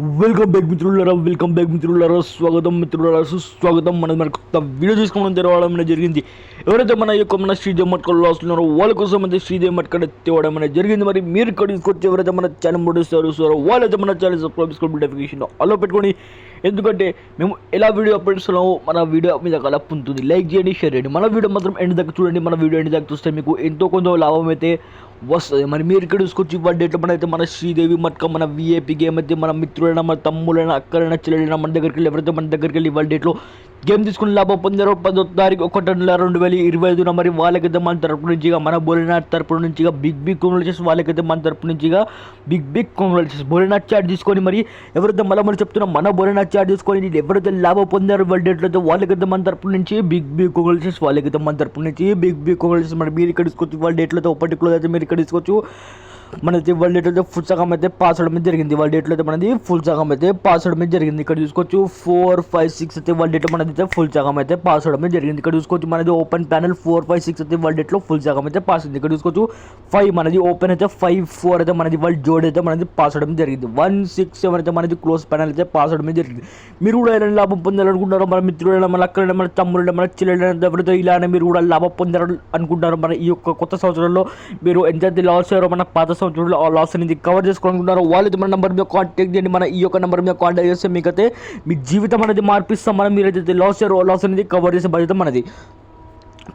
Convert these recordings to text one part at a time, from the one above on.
Welcome back మిత్రులారా, స్వాగతం మిత్రులారా, సుస్వాగతం. మన కొత్త వీడియో తీసుకోవడం తెరవడం అనేది జరిగింది. ఎవరైతే మన శ్రీదేవి మట్కల్ లాస్ ఉన్నారో వాళ్ళ కోసం అయితే శ్రీదేవి మట్కల్ తేవడం అనేది జరిగింది. మరి మీరు ఇక్కడ తీసుకొచ్చి ఎవరైతే మన ఛానల్ చూస్తారో వాళ్ళైతే మన ఛానల్ సబ్స్క్రైబ్ చేసుకోండి, నోటిఫికేషన్ అలా పెట్టుకొని. ఎందుకంటే మేము ఎలా వీడియో అప్లోడ్ చేస్తున్నామో మన వీడియో మీద కలప్ ఉంటుంది. లైక్ చేయండి, షేర్ చేయండి. మన వీడియో మాత్రం ఎండ్ దాకా చూడండి. మన వీడియో ఎండ్ దాకా చూస్తే మీకు ఎంతో కొంత లాభం అయితే వస్తుంది. మరి మీరు ఇక్కడ చూసుకొచ్చి ఇవాళ డేట్లో మనైతే మన శ్రీదేవి మట్క మన విఐపి గేమ్ అయితే మన మిత్రులైనా మన తమ్ములైనా అక్కలైనా చెల్లెలైనా మన దగ్గరికి వెళ్ళి ఎవరైతే మన దగ్గరికి వెళ్ళి ఇవాళ డేట్లో గేమ్ తీసుకుని లాభం పొందారో 10వ తారీఖు 1/2025 మరి వాళ్ళకైతే మన తరపు నుంచి మన బోలినాథ్ తరపు నుంచి బిగ్ కంగ్రాచులేషన్స్. వాళ్ళకైతే మన తరపు నుంచి బిగ్ కంగ్రాచులేషన్స్. బోలినాథ్ చార్ట్ తీసుకొని మరి ఎవరైతే మళ్ళీ చెప్తున్నా మన బోలినాథ్ చార్ట్ తీసుకొని ఎవరైతే లాభం పొందారో ఇవాళ డేట్లో అయితే వాళ్ళకైతే మన తరపు నుంచి బిగ్ కంగ్రాచులేషన్స్. వాళ్ళకైతే మన తరపు నుంచి బిగ్ కంగ్రాచులేషన్స్. మరి మీరు ఇక్కడ తీసుకొచ్చి ఇవాళ డేట్లో అయితే పర్టికులర్ అయితే మీరు ఇక్కడ తీసుకోవచ్చు. మనది ఇవాళ డేట్లో అయితే ఫుల్ సగం అయితే పాస్ అవడం మీద జరిగింది. ఇవాళ డేట్లో అయితే మనది ఫుల్ సగం అయితే పాస్ అవడం మీద జరిగింది. ఇక్కడ చూసుకోవచ్చు 4, 5, 6 అయితే ఇవాళ డేట్లో మనది అయితే ఫుల్ సగం అయితే పాస్ అవడం మీద జరిగింది. ఇక్కడ చూసుకోవచ్చు మనది ఓపెన్ ప్యానల్ 4, 5, 6 అయితే ఇవాళ డేట్లో ఫుల్ సగం అయితే పాస్ అయింది. ఇక్కడ చూసుకోవచ్చు 5 మనది ఓపెన్ అయితే 5, 4 అయితే మనది ఇవాళ జోడ్ అయితే మనది పాస్ అవడం జరిగింది. 1, 6, 7 అయితే మనది క్లోజ్ ప్యానల్ అయితే పాస్ అవడం జరిగింది. మీరు కూడా ఎలా లాభం పొందాలనుకుంటారో మన మిత్రులైనా మన అక్కడైనా మన తమ్ముడైనా మన చెల్లెలైనా ఎవరితో ఇలానే మీరు కూడా లాభం పొందారు అనుకుంటారు. మన ఈ యొక్క కొత్త సంవత్సరంలో మీరు ఎంతైతే లాస్ అయ్యారో మన పాత సంవత్సరంలో ఆ లాస్ అనేది కవర్ చేసుకోవాలనుకుంటున్నారో వాళ్ళైతే మన నెంబర్ మీద కాంటాక్ట్ చేయండి. మన ఈ యొక్క నెంబర్ మీద కాంటాక్ట్ చేస్తే మీకైతే మీ జీవితం అనేది మార్పిస్తాం. మనం మీరైతే లాస్ అయ్యారో లాస్ అనేది కవర్ చేసే బాధ్యత మనది.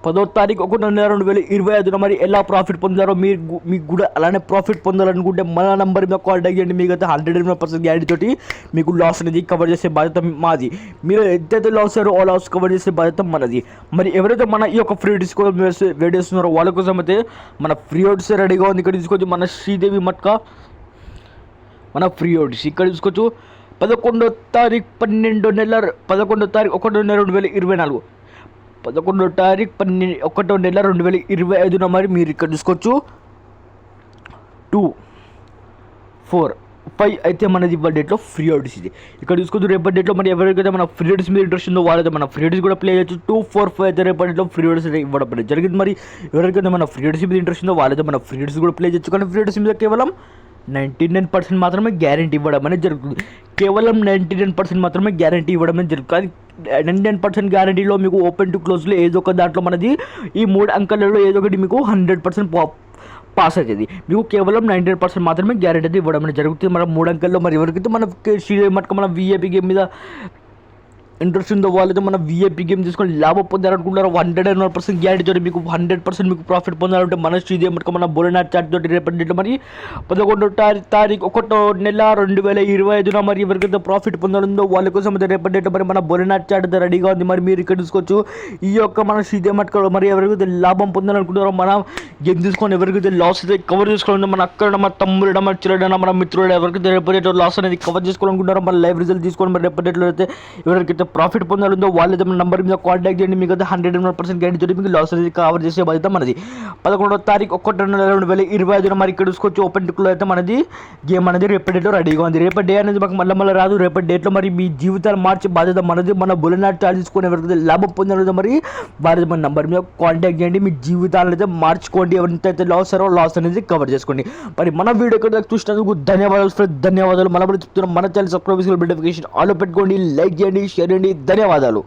10వ తారీఖు 1/2025 మరి ఎలా ప్రాఫిట్ పొందారో మీకు కూడా అలానే ప్రాఫిట్ పొందాలనుకుంటే మన నెంబర్ మీద కాంటాక్ట్ చేయండి. మీకైతే 100% గ్యారెంటీ తోటి మీకు లాస్ అనేది కవర్ చేసే బాధ్యత మాది. మీరు ఎంతైతే లాస్ అయ్యారో ఆ లాస్ కవర్ చేసే బాధ్యత మనది. మరి ఎవరైతే మన ఈ యొక్క ఫ్రీ డిస్కౌంట్ వెయిట్ చేస్తున్నారో వాళ్ళ కోసం అయితే మన ఫ్రీ అవుట్స్ రెడీగా ఉంది. ఇక్కడ తీసుకొచ్చి మన శ్రీదేవి మట్క మన ఫ్రీ అవుట్స్ ఇక్కడ తీసుకోవచ్చు. 11వ తారీఖు 1/2024 11వ తారీఖు 1/2025 మరి మీరు ఇక్కడ చూసుకోవచ్చు 2, 4, 5 అయితే మనది ఇవాళ డేట్లో ఫ్రీ అవుట్స్ ఇది. ఇక్కడ చూసుకోవచ్చు రేపటి డేట్లో మరి ఎవరికైతే మన ఫ్రీ అవుట్స్ మీద ఇంట్రెస్ట్ ఉందో వాళ్ళైతే మన ఫ్రీ అవుట్స్ కూడా ప్లే చేయొచ్చు. 2, 4, 5 అయితే రేపటి డేట్లో ఫ్రీ అవుట్స్ ఇవ్వడం జరిగింది. మరి ఎవరికైతే మన ఫ్రీ అవుట్స్ మీద ఇంట్రెస్ట్ ఉందో వాళ్ళైతే మన ఫ్రీ అవుట్స్ కూడా ప్లే చేయొచ్చు. కానీ ఫ్రీ అవుట్స్ మీద కేవలం 99% మాత్రమే గ్యారంటీ ఇవ్వడం అనేది జరుగుతుంది. కేవలం 99% మాత్రమే గ్యారంటీ ఇవ్వడం అనేది జరుగుతుంది. కానీ 99% గ్యారంటీలో మీకు ఓపెన్ టు క్లోజ్లో ఏదో ఒక దాంట్లో మనది ఈ 3 అంకెలలో ఏదో ఒకటి మీకు 100% పాస్ అవుతుంది. మీకు కేవలం 99% మాత్రమే గ్యారంటీ అయితే ఇవ్వడం అనేది జరుగుతుంది. మన 3 అంకెల్లో మరి ఎవరికైతే మన శ్రీదేవి మట్క మన విఐపి గేమ్ మీద ఇంట్రెస్ట్ ఉందో వాళ్ళైతే మన విఐపి గేమ్ తీసుకొని లాభం పొందాలనుకుంటున్నారు. 101% గ్యారెంటీ తోటి మీకు 100% మీకు ప్రాఫిట్ పొందాలంటే మన శ్రీదేవి మట్క మన బోలినాథ్ చార్ట్ తోటి రేపటి డేట్లో మరి 11వ తారీఖు 1/2025 మరి ఎవరికైతే ప్రాఫిట్ పొందాలందో వాళ్ళ కోసం అయితే రేపటి డేట్లో మరి మన బోలినాథ్ చార్ట్ అయితే రెడీగా ఉంది. మరి మీరు ఇక్కడ చూసుకోవచ్చు ఈ యొక్క మన శ్రీదేవి మట్క మరి ఎవరికైతే లాభం పొందాలనుకుంటారో మన గేమ్ తీసుకొని ఎవరికైతే లాస్ అయితే కవర్ చేసుకోవాలంటే మన అక్కడ మన తమ్ముడు మన చెల్లెడైనా మన మిత్రుడు ఎవరికైతే రేపటి డేట్లో లాస్ అనేది కవర్ చేసుకోవాలనుకుంటారో మన లైవ్ రిజల్ట్ తీసుకొని మరి రేపటి డేట్లో అయితే ఎవరికైతే ప్రాఫిట్ పొందాలందో వాళ్ళైతే మన నెంబర్ మీద కాంటాక్ట్ చేయండి. మీకు అయితే 100% గ్యారెంటీ తోటి మీకు లాస్ అనేది కవర్ చేసే బాధ్యత మనది. 11వ తారీఖు 1/2025 మరి ఇక్కడ చూసుకోవచ్చు ఓపెన్ టిక్లో అయితే మనది గేమ్ అనేది రేపటి డేట్లో రెడీగా ఉంది. రేపటి డే అనేది మాకు మళ్ళీ రాదు. రేపటి డేట్లో మరి మీ జీవితాలు మార్చే బాధ్యత మనది. మన బోలినాథ్ చార్జ్ తీసుకొని ఎవరికైతే లాభం పొందాలో మరి వారి మన నెంబర్ మీద కాంటాక్ట్ చేయండి. మీ జీవితాలను అయితే మార్చుకోండి. ఎవరికైతే లాస్ అయ్యారో లాస్ అనేది కవర్ చేసుకోండి. మరి మన వీడియో ఇక్కడ చూసినందుకు ధన్యవాదాలు. మన చెప్తున్నాం మన ఛానల్ సబ్స్క్రైబ్ చేసుకోండి, నోటిఫికేషన్ ఆల్ పెట్టుకోండి, లైక్ చేయండి, షేర్ చేయండి. ధన్యవాదాలు.